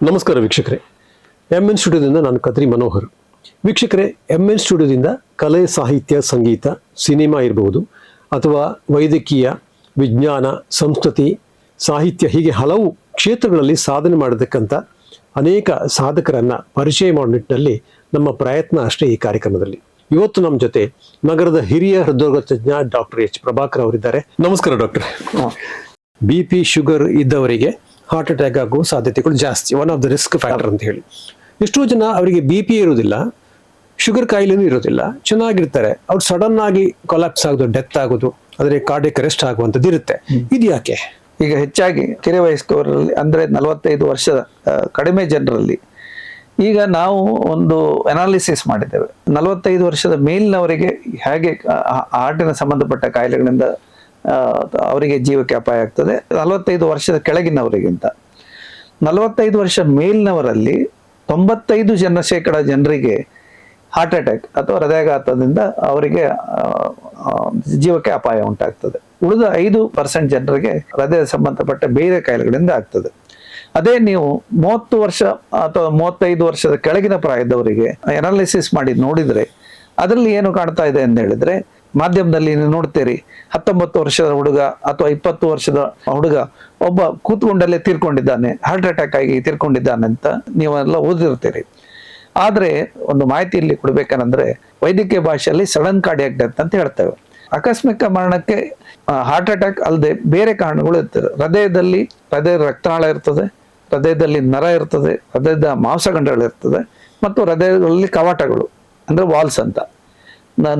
ನಮಸ್ಕಾರ ವೀಕ್ಷಕರೇ, MN ಸ್ಟುಡಿಯೋದಿಂದ ನಾನು ಕದ್ರಿ ಮನೋಹರ್. ವೀಕ್ಷಕರೇ, MN ಸ್ಟುಡಿಯೋದಿಂದ ಕಲೆ, ಸಾಹಿತ್ಯ, ಸಂಗೀತ, ಸಿನಿಮಾ ಇರಬಹುದು ಅಥವಾ ವೈದ್ಯಕೀಯ, ವಿಜ್ಞಾನ, ಸಂಸ್ಕೃತಿ, ಸಾಹಿತ್ಯ ಹೀಗೆ ಹಲವು ಕ್ಷೇತ್ರಗಳಲ್ಲಿ ಸಾಧನೆ ಮಾಡತಕ್ಕಂಥ ಅನೇಕ ಸಾಧಕರನ್ನ ಪರಿಚಯ ಮಾಡೋ ನಿಟ್ಟಿನಲ್ಲಿ ನಮ್ಮ ಪ್ರಯತ್ನ ಅಷ್ಟೇ ಈ ಕಾರ್ಯಕ್ರಮದಲ್ಲಿ. ಇವತ್ತು ನಮ್ಮ ಜೊತೆ ನಗರದ ಹಿರಿಯ ಹೃದ್ರೋಗ ತಜ್ಞ ಡಾಕ್ಟರ್ H. ಪ್ರಭಾಕರ್ ಅವರಿದ್ದಾರೆ. ನಮಸ್ಕಾರ ಡಾಕ್ಟರ್. BP ಶುಗರ್ ಇದ್ದವರಿಗೆ ಹಾರ್ಟ್ ಅಟ್ಯಾಕ್ ಆಗುವ ಸಾಧ್ಯತೆಗಳು ಜಾಸ್ತಿ, one of the risk factor ಅಂತ ಹೇಳಿ. ಎಷ್ಟೋ ಜನ ಅವರಿಗೆ BP ಇರೋದಿಲ್ಲ, ಶುಗರ್ ಕಾಯಿಲೆನೂ ಇರೋದಿಲ್ಲ, ಚೆನ್ನಾಗಿರ್ತಾರೆ. ಅವ್ರು ಸಡನ್ ಆಗಿ ಕೊಲಾಪ್ಸ್ ಆಗೋದು, ಡೆತ್ ಆಗೋದು, ಆದರೆ ಕಾರ್ಡಿಯಕ್ ಅರೆಸ್ಟ್ ಆಗುವಂಥದ್ದು ಇರುತ್ತೆ. ಇದು ಯಾಕೆ? ಈಗ ಹೆಚ್ಚಾಗಿ ಕಿರಿಯ ವಯಸ್ಕರಲ್ಲಿ ಅಂದ್ರೆ 45 ವರ್ಷದ ಕಡಿಮೆ ಜನರಲ್ಲಿ ಈಗ ನಾವು ಒಂದು ಅನಾಲಿಸಿಸ್ ಮಾಡಿದ್ದೇವೆ. 45 ವರ್ಷದ ಮೇಲಿನವರಿಗೆ ಹೇಗೆ ಹಾರ್ಟಿನ ಸಂಬಂಧಪಟ್ಟ ಕಾಯಿಲೆಗಳಿಂದ ಅವರಿಗೆ ಜೀವಕ್ಕೆ ಅಪಾಯ ಆಗ್ತದೆ, 45 ವರ್ಷದ ಕೆಳಗಿನವರಿಗಿಂತ. 45 ವರ್ಷ ಮೇಲಿನವರಲ್ಲಿ 95% ಜನರಿಗೆ ಹಾರ್ಟ್ ಅಟ್ಯಾಕ್ ಅಥವಾ ಹೃದಯಾಘಾತದಿಂದ ಅವರಿಗೆ ಜೀವಕ್ಕೆ ಅಪಾಯ ಉಂಟಾಗ್ತದೆ. ಉಳಿದ 5% ಜನರಿಗೆ ಹೃದಯ ಸಂಬಂಧಪಟ್ಟ ಬೇರೆ ಕಾಯಿಲೆಗಳಿಂದ ಆಗ್ತದೆ. ಅದೇ ನೀವು 30 ವರ್ಷ ಅಥವಾ 35 ವರ್ಷದ ಕೆಳಗಿನ ಪ್ರಾಯದವರಿಗೆ ಅನಾಲಿಸಿಸ್ ಮಾಡಿ ನೋಡಿದ್ರೆ ಅದರಲ್ಲಿ ಏನು ಕಾಣ್ತಾ ಇದೆ ಅಂತ ಹೇಳಿದ್ರೆ, ಮಾಧ್ಯಮದಲ್ಲಿ ನೀವು ನೋಡ್ತೀರಿ, 19 ವರ್ಷದ ಹುಡುಗ ಅಥವಾ 20 ವರ್ಷದ ಹುಡುಗ ಒಬ್ಬ ಕೂತ್ಕೊಂಡಲ್ಲೇ ತೀರ್ಕೊಂಡಿದ್ದಾನೆ, ಹಾರ್ಟ್ ಅಟ್ಯಾಕ್ ಆಗಿ ತೀರ್ಕೊಂಡಿದ್ದಾನೆ ಅಂತ ನೀವೆಲ್ಲ ಓದಿರ್ತೀರಿ. ಆದ್ರೆ ಒಂದು ಮಾಹಿತಿ ಇಲ್ಲಿ ಕೊಡ್ಬೇಕಂದ್ರೆ, ವೈದ್ಯಕೀಯ ಭಾಷೆಯಲ್ಲಿ ಸಡನ್ ಕಾರ್ಡಿಯಾಕ್ ಡೆತ್ ಅಂತ ಹೇಳ್ತೇವೆ. ಆಕಸ್ಮಿಕ ಮರಣಕ್ಕೆ ಹಾರ್ಟ್ ಅಟ್ಯಾಕ್ ಅಲ್ಲದೆ ಬೇರೆ ಕಾರಣಗಳು ಇರ್ತದೆ. ಹೃದಯದ ರಕ್ತನಾಳ ಇರ್ತದೆ, ಹೃದಯದಲ್ಲಿ ನರ ಇರ್ತದೆ, ಹೃದಯದ ಮಾಂಸಖಂಡಗಳು ಇರ್ತದೆ, ಮತ್ತು ಹೃದಯಗಳಲ್ಲಿ ಕವಾಟಗಳು ಅಂದ್ರೆ ವಾಲ್ಸ್ ಅಂತ,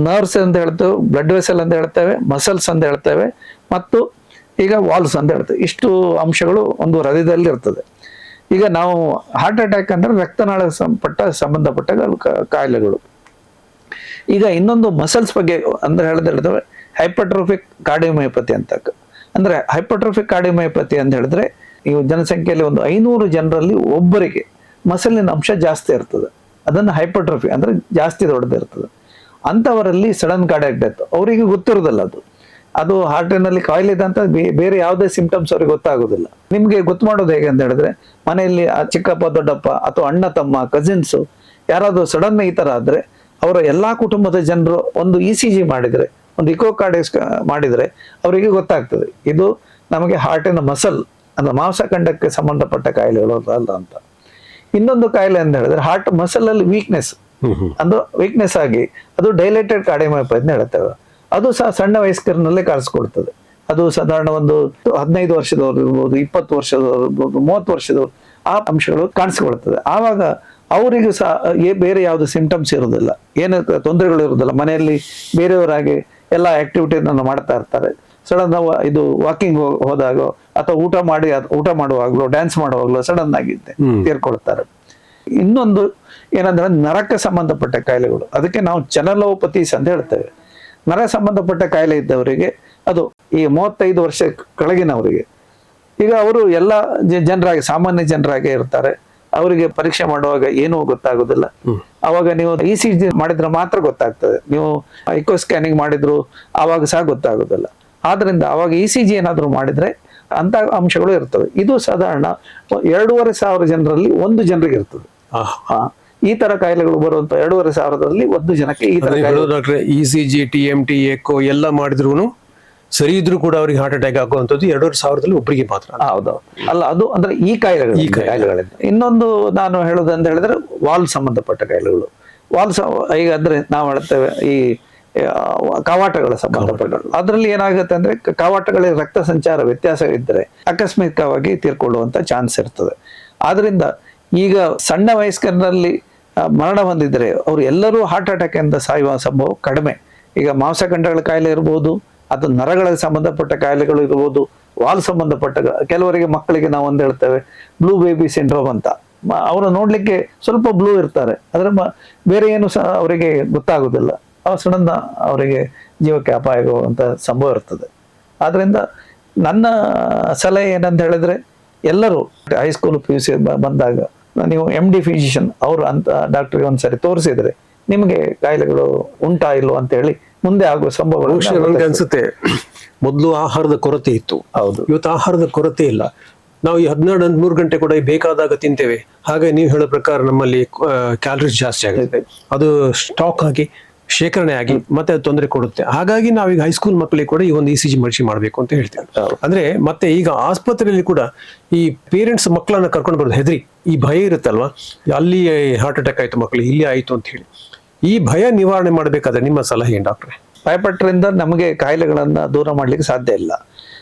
ನರ್ವ್ಸ್ ಅಂತ ಹೇಳ್ತೇವೆ, ಬ್ಲಡ್ ವೆಸಲ್ ಅಂತ ಹೇಳ್ತೇವೆ, ಮಸಲ್ಸ್ ಅಂತ ಹೇಳ್ತೇವೆ, ಮತ್ತು ಈಗ ವಾಲ್ಸ್ ಅಂತ ಹೇಳ್ತೇವೆ. ಇಷ್ಟು ಅಂಶಗಳು ಒಂದು ಹೃದಯದಲ್ಲಿ ಇರ್ತದೆ. ಈಗ ನಾವು ಹಾರ್ಟ್ ಅಟ್ಯಾಕ್ ಅಂದ್ರೆ ರಕ್ತನಾಳ ಸಂಬಂಧಪಟ್ಟ ಕಾಯಿಲೆಗಳು. ಈಗ ಇನ್ನೊಂದು ಮಸಲ್ಸ್ ಬಗ್ಗೆ ಅಂದ್ರೆ ಹೇಳಿದ್ರೆ ಹೈಪರ್ಟ್ರೋಫಿಕ್ ಕಾರ್ಡಿಯೋಮಯೋಪತಿ ಅಂತ. ಅಂದ್ರೆ ಹೈಪರ್ಟ್ರೋಫಿಕ್ ಕಾರ್ಡಿಯೋಮಯೋಪತಿ ಅಂತ ಹೇಳಿದ್ರೆ, ನೀವು ಜನಸಂಖ್ಯೆಯಲ್ಲಿ ಒಂದು 500 ಜನರಲ್ಲಿ ಒಬ್ಬರಿಗೆ ಮಸಲಿನ ಅಂಶ ಜಾಸ್ತಿ ಇರ್ತದೆ. ಅದನ್ನು ಹೈಪರ್ಟ್ರೋಫಿ ಅಂದ್ರೆ ಜಾಸ್ತಿ ದೊಡ್ಡದಿರ್ತದೆ. ಅಂಥವರಲ್ಲಿ ಸಡನ್ ಕಾರ್ಡಿಯಾಕ್ ಡೆತ್ ಅವರಿಗೆ ಗೊತ್ತಿರೋದಿಲ್ಲ. ಅದು ಹಾರ್ಟಿನಲ್ಲಿ ಕಾಯಿಲೆ ಇದೆ ಅಂತ ಬೇರೆ ಯಾವುದೇ ಸಿಂಪ್ಟಮ್ಸ್ ಅವ್ರಿಗೆ ಗೊತ್ತಾಗೋದಿಲ್ಲ. ನಿಮ್ಗೆ ಗೊತ್ತು ಮಾಡೋದು ಹೇಗೆ ಅಂತ ಹೇಳಿದ್ರೆ, ಮನೆಯಲ್ಲಿ ಚಿಕ್ಕಪ್ಪ, ದೊಡ್ಡಪ್ಪ ಅಥವಾ ಅಣ್ಣ, ತಮ್ಮ, ಕಸಿನ್ಸ್ ಯಾರಾದ್ರೂ ಸಡನ್ ಈ ತರ ಆದ್ರೆ ಅವರ ಎಲ್ಲಾ ಕುಟುಂಬದ ಜನರು ಒಂದು ECG ಮಾಡಿದ್ರೆ, ಒಂದು ಇಕೋಕಾರ್ಡಿಯಸ್ ಮಾಡಿದ್ರೆ ಅವರಿಗೆ ಗೊತ್ತಾಗ್ತದೆ ಇದು ನಮಗೆ ಹಾರ್ಟಿನ ಮಸಲ್ ಅಂದ್ರೆ ಮಾಂಸಖಂಡಕ್ಕೆ ಸಂಬಂಧಪಟ್ಟ ಕಾಯಿಲೆಗಳು ಅಲ್ಲ ಅಂತ. ಇನ್ನೊಂದು ಕಾಯಿಲೆ ಅಂತ ಹೇಳಿದ್ರೆ ಹಾರ್ಟ್ ಮಸಲ್ ಅಲ್ಲಿ ವೀಕ್ನೆಸ್ ಅಂದ್ರೆ ವೀಕ್ನೆಸ್ ಆಗಿ ಅದು ಡೈಲೇಟೆಡ್ ಕಾರ್ಡಿಯೋಮಯೋಪತಿ ಅಂತ ಹೇಳ್ತೇವೆ. ಅದು ಸಹ ಸಣ್ಣ ವಯಸ್ಕರನಲ್ಲೇ ಕಾಣಿಸ್ಕೊಳ್ತದೆ. ಅದು ಸಾಧಾರಣ ಒಂದು 15 ವರ್ಷದವ್ರು ಇರ್ಬೋದು, 20 ವರ್ಷದವ್ರು ಇರ್ಬೋದು, 30 ವರ್ಷದವ್ರು ಆ ಅಂಶಗಳು ಕಾಣಿಸ್ಕೊಳ್ತದೆ. ಆವಾಗ ಅವರಿಗೂ ಸಹ ಬೇರೆ ಯಾವುದು ಸಿಂಪ್ಟಮ್ಸ್ ಇರೋದಿಲ್ಲ, ಏನು ತೊಂದರೆಗಳು ಇರೋದಿಲ್ಲ. ಮನೆಯಲ್ಲಿ ಬೇರೆಯವರಾಗಿ ಎಲ್ಲ ಆಕ್ಟಿವಿಟಿಯನ್ನು ಮಾಡ್ತಾ ಇರ್ತಾರೆ. ಸಡನ್ ಇದು ವಾಕಿಂಗ್ ಹೋದಾಗ ಅಥವಾ ಊಟ ಮಾಡುವಾಗಲೋ ಡ್ಯಾನ್ಸ್ ಮಾಡುವಾಗಲೋ ಸಡನ್ ಆಗಿ ತೀರ್ಕೊಳ್ತಾರೆ. ಇನ್ನೊಂದು ಏನಂದ್ರೆ ನರಕ್ಕೆ ಸಂಬಂಧಪಟ್ಟ ಕಾಯಿಲೆಗಳು, ಅದಕ್ಕೆ ನಾವು ಚನಲೋಪತೀಸ್ ಅಂತ ಹೇಳ್ತೇವೆ. ನರ ಸಂಬಂಧಪಟ್ಟ ಕಾಯಿಲೆ ಇದ್ದವರಿಗೆ, ಅದು ಈ 35 ವರ್ಷ ಕೆಳಗಿನವರಿಗೆ, ಈಗ ಅವರು ಎಲ್ಲ ಜನರಾಗಿ ಸಾಮಾನ್ಯ ಜನರಾಗಿ ಇರ್ತಾರೆ. ಅವರಿಗೆ ಪರೀಕ್ಷೆ ಮಾಡುವಾಗ ಏನೂ ಗೊತ್ತಾಗೋದಿಲ್ಲ. ಅವಾಗ ನೀವು ECG ಮಾಡಿದ್ರೆ ಮಾತ್ರ ಗೊತ್ತಾಗ್ತದೆ. ನೀವು ಇಕೋ ಸ್ಕ್ಯಾನಿಂಗ್ ಮಾಡಿದ್ರು ಆವಾಗ ಸಹ ಗೊತ್ತಾಗೋದಿಲ್ಲ. ಆದ್ರಿಂದ ಅವಾಗ ECG ಏನಾದ್ರು ಮಾಡಿದ್ರೆ ಅಂತ ಅಂಶಗಳು ಇರ್ತವೆ. ಇದು ಸಾಧಾರಣ 2,500 ಜನರಲ್ಲಿ 1 ಜನರಿಗೆ ಇರ್ತದೆ. ಈ ತರ ಕಾಯಿಲೆಗಳು ಬರುವಂತ 2,500ರಲ್ಲಿ 1 ಜನಕ್ಕೆ ಈ ತರ ಡಾಕ್ಟ್ರೆ ECG, TMT, ಎಕೋ ಎಲ್ಲ ಮಾಡಿದ್ರು ಸರಿ ಇದ್ರು ಕೂಡ ಅವ್ರಿಗೆ ಹಾರ್ಟ್ ಅಟ್ಯಾಕ್ ಆಗುವಂಥದ್ದು 2,500ರಲ್ಲಿ ಒಬ್ಬರಿಗೆ ಮಾತ್ರ. ಹೌದೌದು. ಅಲ್ಲ, ಅದು ಅಂದ್ರೆ ಈ ಕಾಯಿಲೆಗಳಿಂದ. ಇನ್ನೊಂದು ನಾನು ಹೇಳೋದಂತ ಹೇಳಿದ್ರೆ ವಾಲ್ವ್ ಸಂಬಂಧಪಟ್ಟ ಕಾಯಿಲೆಗಳು. ವಾಲ್ವ್ಸ್ ಈಗ ಅಂದ್ರೆ ನಾವು ಹೇಳ್ತೇವೆ ಈ ಕವಾಟಗಳ ಸಂಬಂಧಪಟ್ಟ, ಅದ್ರಲ್ಲಿ ಏನಾಗುತ್ತೆ ಅಂದ್ರೆ ಕವಾಟಗಳಲ್ಲಿ ರಕ್ತ ಸಂಚಾರ ವ್ಯತ್ಯಾಸ ಇದ್ರೆ ಆಕಸ್ಮಿಕವಾಗಿ ತೀರ್ಕೊಳ್ಳುವಂತ ಚಾನ್ಸ್ ಇರ್ತದೆ. ಆದ್ರಿಂದ ಈಗ ಸಣ್ಣ ವಯಸ್ಕರಲ್ಲಿ ಮರಣ ಹೊಂದಿದ್ರೆ ಅವರು ಎಲ್ಲರೂ ಹಾರ್ಟ್ ಅಟ್ಯಾಕ್ ಇಂದ ಸಾಯುವ ಸಂಭವ ಕಡಿಮೆ. ಈಗ ಮಾಂಸಖಂಡಗಳ ಕಾಯಿಲೆ ಇರ್ಬೋದು, ಅದು ನರಗಳಿಗೆ ಸಂಬಂಧಪಟ್ಟ ಕಾಯಿಲೆಗಳು ಇರ್ಬೋದು, ವಾಲ್ ಸಂಬಂಧಪಟ್ಟ, ಕೆಲವರಿಗೆ ಮಕ್ಕಳಿಗೆ ನಾವು ಒಂದು ಹೇಳ್ತೇವೆ ಬ್ಲೂ ಬೇಬಿ ಸಿಂಡ್ರೋಮ್ ಅಂತ. ಅವರು ನೋಡ್ಲಿಕ್ಕೆ ಸ್ವಲ್ಪ ಬ್ಲೂ ಇರ್ತಾರೆ, ಅದ್ರ ಬೇರೆ ಏನು ಸಹ ಅವರಿಗೆ ಗೊತ್ತಾಗುದಿಲ್ಲ. ಸಡನ್ ಅವರಿಗೆ ಜೀವಕ್ಕೆ ಅಪಾಯ ಆಗುವಂತ ಸಂಭವ ಇರ್ತದೆ. ಆದ್ರಿಂದ ನನ್ನ ಸಲಹೆ ಏನಂತ ಹೇಳಿದ್ರೆ, ಎಲ್ಲರೂ ಹೈಸ್ಕೂಲ್ PUC ಬಂದಾಗ ನೀವು MD ಫಿಸಿಷಿಯನ್ ಅವರು ಅಂತ ಡಾಕ್ಟರ್ಗೆ ಒಂದ್ಸರಿ ತೋರಿಸಿದ್ರೆ ನಿಮಗೆ ಕಾಯಿಲೆಗಳು ಉಂಟಾ ಇಲ್ವೋ ಅಂತ ಹೇಳಿ ಮುಂದೆ ಆಗುವ ಸಂಭವಗಳು. ನನಗೆ ಅನ್ಸುತ್ತೆ, ಮೊದಲು ಆಹಾರದ ಕೊರತೆ ಇತ್ತು, ಹೌದು, ಇವತ್ತು ಆಹಾರದ ಕೊರತೆ ಇಲ್ಲ. ನಾವು ಈ 12-13 ಗಂಟೆ ಕೂಡ ಬೇಕಾದಾಗ ತಿಂತೇವೆ. ಹಾಗೆ ನೀವು ಹೇಳೋ ಪ್ರಕಾರ ನಮ್ಮಲ್ಲಿ ಕ್ಯಾಲರೀಸ್ ಜಾಸ್ತಿ ಆಗುತ್ತೆ, ಅದು ಸ್ಟಾಕ್ ಆಗಿ ಶೇಖರಣೆ ಆಗಿ ಮತ್ತೆ ಅದು ತೊಂದರೆ ಕೊಡುತ್ತೆ. ಹಾಗಾಗಿ ನಾವೀಗ ಹೈಸ್ಕೂಲ್ ಮಕ್ಕಳಿಗೆ ಕೂಡ ಈ ಒಂದು ECG ಪರೀಕ್ಷೆ ಮಾಡಬೇಕು ಅಂತ ಹೇಳ್ತೇವೆ. ಅಂದ್ರೆ ಮತ್ತೆ ಈಗ ಆಸ್ಪತ್ರೆಯಲ್ಲಿ ಕೂಡ ಈ ಪೇರೆಂಟ್ಸ್ ಮಕ್ಕಳನ್ನ ಕರ್ಕೊಂಡು ಬರೋದು ಹೆದರಿ, ಈ ಭಯ ಇರುತ್ತಲ್ವಾ, ಅಲ್ಲಿ ಹಾರ್ಟ್ ಅಟ್ಯಾಕ್ ಆಯ್ತು ಮಕ್ಕಳಿಗೆ, ಇಲ್ಲಿ ಆಯ್ತು ಅಂತ ಹೇಳಿ. ಈ ಭಯ ನಿವಾರಣೆ ಮಾಡಬೇಕಾದ್ರೆ ನಿಮ್ಮ ಸಲಹೆ ಏನು ಡಾಕ್ಟ್ರೆ? ಭಯಪಟ್ಟರಿಂದ ನಮಗೆ ಕಾಯಿಲೆಗಳನ್ನ ದೂರ ಮಾಡ್ಲಿಕ್ಕೆ ಸಾಧ್ಯ ಇಲ್ಲ.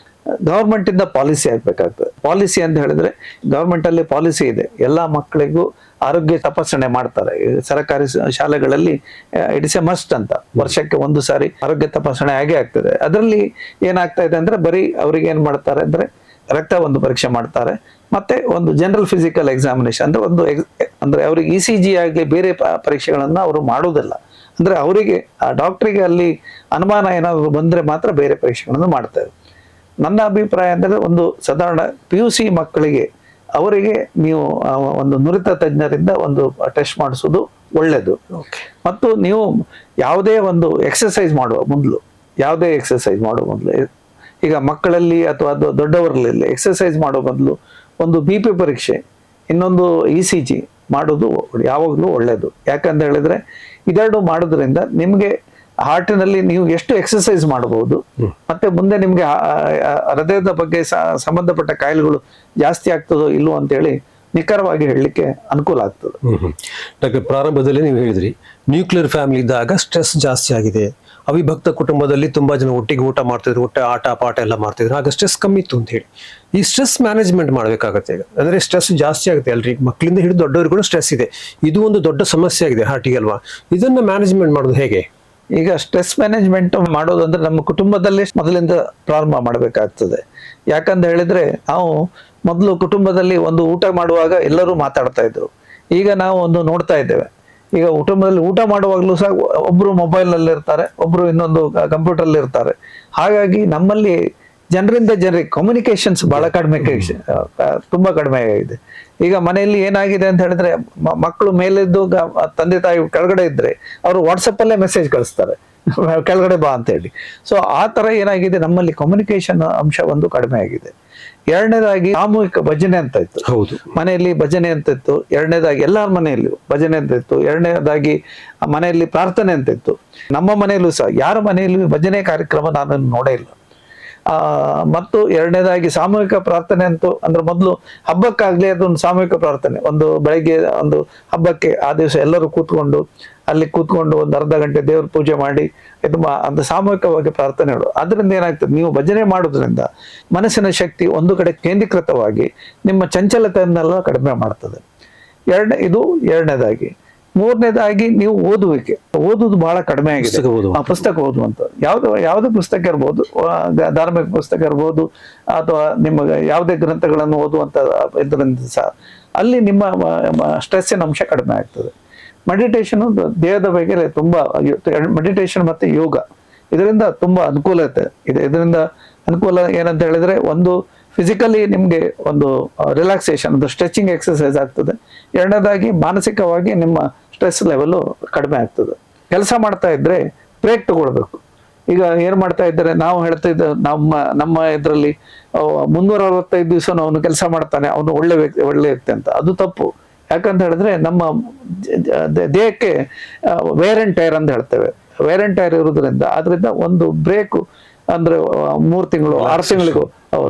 ಗವರ್ಮೆಂಟ್ ಇಂದ ಪಾಲಿಸಿ ಆಗ್ಬೇಕಾಗ್ತದೆ. ಪಾಲಿಸಿ ಅಂತ ಹೇಳಿದ್ರೆ ಗವರ್ಮೆಂಟ್ ಅಲ್ಲಿ ಪಾಲಿಸಿ ಇದೆ, ಎಲ್ಲಾ ಮಕ್ಕಳಿಗೂ ಆರೋಗ್ಯ ತಪಾಸಣೆ ಮಾಡ್ತಾರೆ. ಸರ್ಕಾರಿ ಶಾಲೆಗಳಲ್ಲಿ ಇಟ್ಸ್ ಎ ಮಸ್ಟ್ ಅಂತ, ವರ್ಷಕ್ಕೆ 1 ಸಾರಿ ಆರೋಗ್ಯ ತಪಾಸಣೆ ಆಗೇ ಆಗ್ತದೆ. ಅದರಲ್ಲಿ ಏನಾಗ್ತಾ ಇದೆ ಅಂದ್ರೆ ಬರೀ ಅವ್ರಿಗೆ ಏನ್ ಮಾಡ್ತಾರೆ ಅಂದ್ರೆ ರಕ್ತ ಒಂದು ಪರೀಕ್ಷೆ ಮಾಡ್ತಾರೆ, ಮತ್ತೆ ಒಂದು ಜನರಲ್ ಫಿಸಿಕಲ್ ಎಕ್ಸಾಮಿನೇಷನ್ ಅಂದ್ರೆ ಅಂದ್ರೆ ಅವ್ರಿಗೆ ECG ಆಗ್ಲಿ ಬೇರೆ ಪರೀಕ್ಷೆಗಳನ್ನ ಅವರು ಮಾಡುವುದಿಲ್ಲ. ಅಂದ್ರೆ ಅವರಿಗೆ ಆ ಡಾಕ್ಟರಿಗೆ ಅಲ್ಲಿ ಅನುಮಾನ ಏನಾದ್ರು ಬಂದ್ರೆ ಮಾತ್ರ ಬೇರೆ ಪರೀಕ್ಷೆಗಳನ್ನು ಮಾಡ್ತಾರೆ. ನನ್ನ ಅಭಿಪ್ರಾಯ ಅಂದ್ರೆ ಒಂದು ಸಾಧಾರಣ PUC ಮಕ್ಕಳಿಗೆ ಅವರಿಗೆ ನೀವು ಒಂದು ನುರಿತ ತಜ್ಞರಿಂದ ಒಂದು ಟೆಸ್ಟ್ ಮಾಡಿಸೋದು ಒಳ್ಳೇದು. ಮತ್ತು ನೀವು ಯಾವುದೇ ಒಂದು ಎಕ್ಸರ್ಸೈಸ್ ಮಾಡುವ ಮೊದಲು ಈಗ ಮಕ್ಕಳಲ್ಲಿ ಅಥವಾ ದೊಡ್ಡವರಲ್ಲಿ ಎಕ್ಸರ್ಸೈಸ್ ಮಾಡೋ ಬದಲು ಒಂದು BP ಪರೀಕ್ಷೆ, ಇನ್ನೊಂದು ECG ಮಾಡೋದು ಯಾವಾಗಲೂ ಒಳ್ಳೇದು. ಯಾಕಂತ ಹೇಳಿದ್ರೆ ಇದೆರಡು ಮಾಡೋದ್ರಿಂದ ನಿಮ್ಗೆ ಹಾರ್ಟಿನಲ್ಲಿ ನೀವು ಎಷ್ಟು ಎಕ್ಸರ್ಸೈಸ್ ಮಾಡಬಹುದು, ಮತ್ತೆ ಮುಂದೆ ನಿಮ್ಗೆ ಹೃದಯದ ಬಗ್ಗೆ ಸಂಬಂಧಪಟ್ಟ ಕಾಯಿಲೆಗಳು ಜಾಸ್ತಿ ಆಗ್ತದೋ ಇಲ್ವೋ ಅಂತೇಳಿ ನಿಖರವಾಗಿ ಹೇಳಲಿಕ್ಕೆ ಅನುಕೂಲ ಆಗ್ತದೆ. ಡಾಕ್ಟರ್, ಪ್ರಾರಂಭದಲ್ಲಿ ನೀವು ಹೇಳಿದ್ರಿ ನ್ಯೂಕ್ಲಿಯರ್ ಫ್ಯಾಮಿಲಿ ಇದ್ದಾಗ ಸ್ಟ್ರೆಸ್ ಜಾಸ್ತಿ ಆಗಿದೆ, ಅವಿಭಕ್ತ ಕುಟುಂಬದಲ್ಲಿ ತುಂಬಾ ಜನ ಒಟ್ಟಿಗೆ ಊಟ ಮಾಡ್ತಿದ್ರು, ಆಟ ಪಾಠ ಎಲ್ಲ ಮಾಡ್ತಿದ್ರು, ಆಗ ಸ್ಟ್ರೆಸ್ ಕಮ್ಮಿ ಇತ್ತು ಅಂತ ಹೇಳಿ. ಈ ಸ್ಟ್ರೆಸ್ ಮ್ಯಾನೇಜ್ಮೆಂಟ್ ಮಾಡ್ಬೇಕಾಗತ್ತೆ. ಈಗ ಅಂದ್ರೆ ಸ್ಟ್ರೆಸ್ ಜಾಸ್ತಿ ಆಗುತ್ತೆ ಎಲ್ರಿಗೆ, ಮಕ್ಕಳಿಂದ ಹಿಡಿದು ದೊಡ್ಡವ್ರಿಗೆ ಕೂಡ ಸ್ಟ್ರೆಸ್ ಇದೆ. ಇದು ಒಂದು ದೊಡ್ಡ ಸಮಸ್ಯೆ ಆಗಿದೆ ಹಾರ್ಟಿಗೆ ಅಲ್ವಾ? ಇದನ್ನ ಮ್ಯಾನೇಜ್ಮೆಂಟ್ ಮಾಡೋದು ಹೇಗೆ? ಈಗ ಸ್ಟ್ರೆಸ್ ಮ್ಯಾನೇಜ್ಮೆಂಟ್ ಮಾಡೋದಂದ್ರೆ ನಮ್ಮ ಕುಟುಂಬದಲ್ಲಿ ಮೊದಲಿಂದ ಪ್ರಾರಂಭ ಮಾಡಬೇಕಾಗ್ತದೆ. ಯಾಕಂತ ಹೇಳಿದ್ರೆ ನಾವು ಮೊದಲು ಕುಟುಂಬದಲ್ಲಿ ಒಂದು ಊಟ ಮಾಡುವಾಗ ಎಲ್ಲರೂ ಮಾತಾಡ್ತಾ ಇದ್ರು. ಈಗ ನಾವು ಒಂದು ನೋಡ್ತಾ ಇದ್ದೇವೆ, ಈಗ ಕುಟುಂಬದಲ್ಲಿ ಊಟ ಮಾಡುವಾಗಲೂ ಸಹ ಒಬ್ರು ಮೊಬೈಲ್ ನಲ್ಲಿ ಇರ್ತಾರೆ, ಒಬ್ರು ಇನ್ನೊಂದು ಕಂಪ್ಯೂಟರ್ ಅಲ್ಲಿ ಇರ್ತಾರೆ. ಹಾಗಾಗಿ ನಮ್ಮಲ್ಲಿ ಜನರಿಂದ ಜನರಿಗೆ ಕಮ್ಯುನಿಕೇಶನ್ಸ್ ಬಹಳ ತುಂಬಾ ಕಡಿಮೆ ಆಗಿದೆ. ಈಗ ಮನೆಯಲ್ಲಿ ಏನಾಗಿದೆ ಅಂತ ಹೇಳಿದ್ರೆ ಮಕ್ಕಳು ಮೇಲಿದ್ದು ತಂದೆ ತಾಯಿ ಕೆಳಗಡೆ ಇದ್ರೆ ಅವರು ವಾಟ್ಸಪ್ ಅಲ್ಲೇ ಮೆಸೇಜ್ ಕಳಿಸ್ತಾರೆ, ಕೆಳಗಡೆ ಬಾ ಅಂತ ಹೇಳಿ. ಸೊ ಆ ತರ ಏನಾಗಿದೆ, ನಮ್ಮಲ್ಲಿ ಕಮ್ಯುನಿಕೇಶನ್ ಅಂಶ ಒಂದು ಕಡಿಮೆ ಆಗಿದೆ. ಎರಡನೇದಾಗಿ ಸಾಮೂಹಿಕ ಭಜನೆ ಅಂತ ಇತ್ತು. ಹೌದು, ಮನೆಯಲ್ಲಿ ಭಜನೆ ಅಂತ ಇತ್ತು. ಎರಡನೇದಾಗಿ ಎಲ್ಲಾರ ಮನೆಯಲ್ಲಿ ಭಜನೆ ಅಂತ ಇತ್ತು. ಎರಡನೇದಾಗಿ ಮನೆಯಲ್ಲಿ ಪ್ರಾರ್ಥನೆ ಅಂತ ಇತ್ತು. ನಮ್ಮ ಮನೆಯಲ್ಲೂ ಸಹ ಯಾರ ಮನೆಯಲ್ಲಿ ಭಜನೆ ಕಾರ್ಯಕ್ರಮ ನಾನು ನೋಡೇ ಇಲ್ಲ. ಮತ್ತು ಎರಡನೇದಾಗಿ ಸಾಮೂಹಿಕ ಪ್ರಾರ್ಥನೆ ಅಂತೂ ಅಂದ್ರೆ ಮೊದಲು ಹಬ್ಬಕ್ಕಾಗ್ಲಿ ಅದೊಂದು ಸಾಮೂಹಿಕ ಪ್ರಾರ್ಥನೆ, ಒಂದು ಬೆಳಗ್ಗೆ ಒಂದು ಹಬ್ಬಕ್ಕೆ ಆ ದಿವಸ ಎಲ್ಲರೂ ಅಲ್ಲಿ ಕೂತ್ಕೊಂಡು ಒಂದು ಅರ್ಧ ಗಂಟೆ ದೇವ್ರ ಪೂಜೆ ಮಾಡಿ ಇದು ಅಂತ ಸಾಮೂಹಿಕವಾಗಿ ಪ್ರಾರ್ಥನೆ ಮಾಡು. ಅದರಿಂದ ಏನಾಗ್ತದೆ, ನೀವು ಭಜನೆ ಮಾಡೋದ್ರಿಂದ ಮನಸ್ಸಿನ ಶಕ್ತಿ ಒಂದು ಕಡೆ ಕೇಂದ್ರೀಕೃತವಾಗಿ ನಿಮ್ಮ ಚಂಚಲತೆಯನ್ನೆಲ್ಲ ಕಡಿಮೆ ಮಾಡ್ತದೆ. ಇದು ಎರಡನೇದಾಗಿ. ಮೂರನೇದಾಗಿ ನೀವು ಓದುವುದು ಬಹಳ ಕಡಿಮೆ ಆಗಿದೆ. ಪುಸ್ತಕ ಓದುವಂತ ಯಾವುದೇ ಪುಸ್ತಕ ಇರ್ಬೋದು, ಧಾರ್ಮಿಕ ಪುಸ್ತಕ ಇರ್ಬೋದು, ಅಥವಾ ನಿಮ್ಮ ಯಾವುದೇ ಗ್ರಂಥಗಳನ್ನು ಓದುವಂತ ಇದರಿಂದ ಸಹ ಅಲ್ಲಿ ನಿಮ್ಮ ಸ್ಟ್ರೆಸ್ಸಿನ ಅಂಶ ಕಡಿಮೆ ಆಗ್ತದೆ. ಮೆಡಿಟೇಷನ್ ದೇಹದ ಬಗ್ಗೆ ತುಂಬಾ, ಮೆಡಿಟೇಷನ್ ಮತ್ತೆ ಯೋಗ ಇದರಿಂದ ತುಂಬಾ ಅನುಕೂಲತೆ ಇದೆ. ಇದರಿಂದ ಅನುಕೂಲ ಏನಂತ ಹೇಳಿದ್ರೆ, ಒಂದು ಫಿಸಿಕಲಿ ನಿಮ್ಗೆ ಒಂದು ರಿಲ್ಯಾಕ್ಸೇಷನ್, ಒಂದು ಸ್ಟ್ರೆಚಿಂಗ್ ಎಕ್ಸರ್ಸೈಸ್ ಆಗ್ತದೆ. ಎರಡನೇದಾಗಿ ಮಾನಸಿಕವಾಗಿ ನಿಮ್ಮ ಸ್ಟ್ರೆಸ್ ಲೆವೆಲ್ ಕಡಿಮೆ ಆಗ್ತದೆ. ಕೆಲಸ ಮಾಡ್ತಾ ಇದ್ರೆ ಬ್ರೇಕ್ ತಗೊಳ್ಬೇಕು. ಈಗ ಏನ್ ಮಾಡ್ತಾ ಇದ್ದಾರೆ, ನಾವು ಹೇಳ್ತಾ ಇದ್ದ ನಮ್ಮ ಇದರಲ್ಲಿ 365 ದಿವಸ ಅವನು ಕೆಲಸ ಮಾಡ್ತಾನೆ, ಅವನು ಒಳ್ಳೆ ವ್ಯಕ್ತಿ ಅಂತ. ಅದು ತಪ್ಪು. ಯಾಕಂತ ಹೇಳಿದ್ರೆ ನಮ್ಮ ದೇಹಕ್ಕೆ ವೇರ್ ಅಂಡ್ ಟೈರ್ ಅಂತ ಹೇಳ್ತೇವೆ. ವೇರ್ ಅಂಡ್ ಟೈರ್ ಇರೋದ್ರಿಂದ ಅದರಿಂದ ಒಂದು ಬ್ರೇಕ್ ಅಂದ್ರೆ 3 ತಿಂಗಳು 6 ತಿಂಗಳಿಗೂ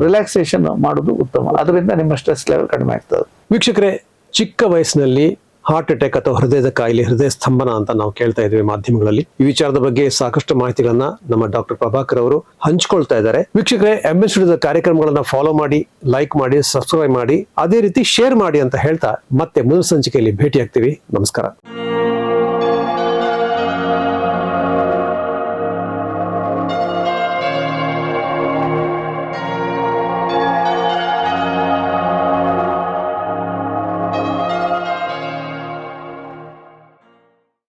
ರಿಲ್ಯಾಕ್ಸೇಷನ್ ಮಾಡೋದು ಉತ್ತಮ. ಅದರಿಂದ ನಿಮ್ಮ ಸ್ಟ್ರೆಸ್ ಲೆವೆಲ್ ಕಡಿಮೆ ಆಗ್ತದೆ. ವೀಕ್ಷಕರೇ, ಚಿಕ್ಕ ವಯಸ್ಸಿನಲ್ಲಿ ಹಾರ್ಟ್ ಅಟ್ಯಾಕ್ ಅಥವಾ ಹೃದಯದ ಕಾಯಿಲೆ, ಹೃದಯ ಸ್ತಂಭನ ಅಂತ ನಾವು ಕೇಳ್ತಾ ಇದ್ವಿ ಮಾಧ್ಯಮಗಳಲ್ಲಿ. ಈ ವಿಚಾರದ ಬಗ್ಗೆ ಸಾಕಷ್ಟು ಮಾಹಿತಿಗಳನ್ನ ನಮ್ಮ ಡಾಕ್ಟರ್ ಪ್ರಭಾಕರ್ ಅವರು ಹಂಚ್ಕೊಳ್ತಾ ಇದ್ದಾರೆ. ವೀಕ್ಷಕರೇ, MS ಸ್ಟುಡಿಯೋದ ಕಾರ್ಯಕ್ರಮಗಳನ್ನ ಫಾಲೋ ಮಾಡಿ, ಲೈಕ್ ಮಾಡಿ, ಸಬ್ಸ್ಕ್ರೈಬ್ ಮಾಡಿ, ಅದೇ ರೀತಿ ಶೇರ್ ಮಾಡಿ ಅಂತ ಹೇಳ್ತಾ ಮತ್ತೆ ಮುಂದಿನ ಸಂಚಿಕೆಯಲ್ಲಿ ಭೇಟಿ ಆಗ್ತೀವಿ. ನಮಸ್ಕಾರ.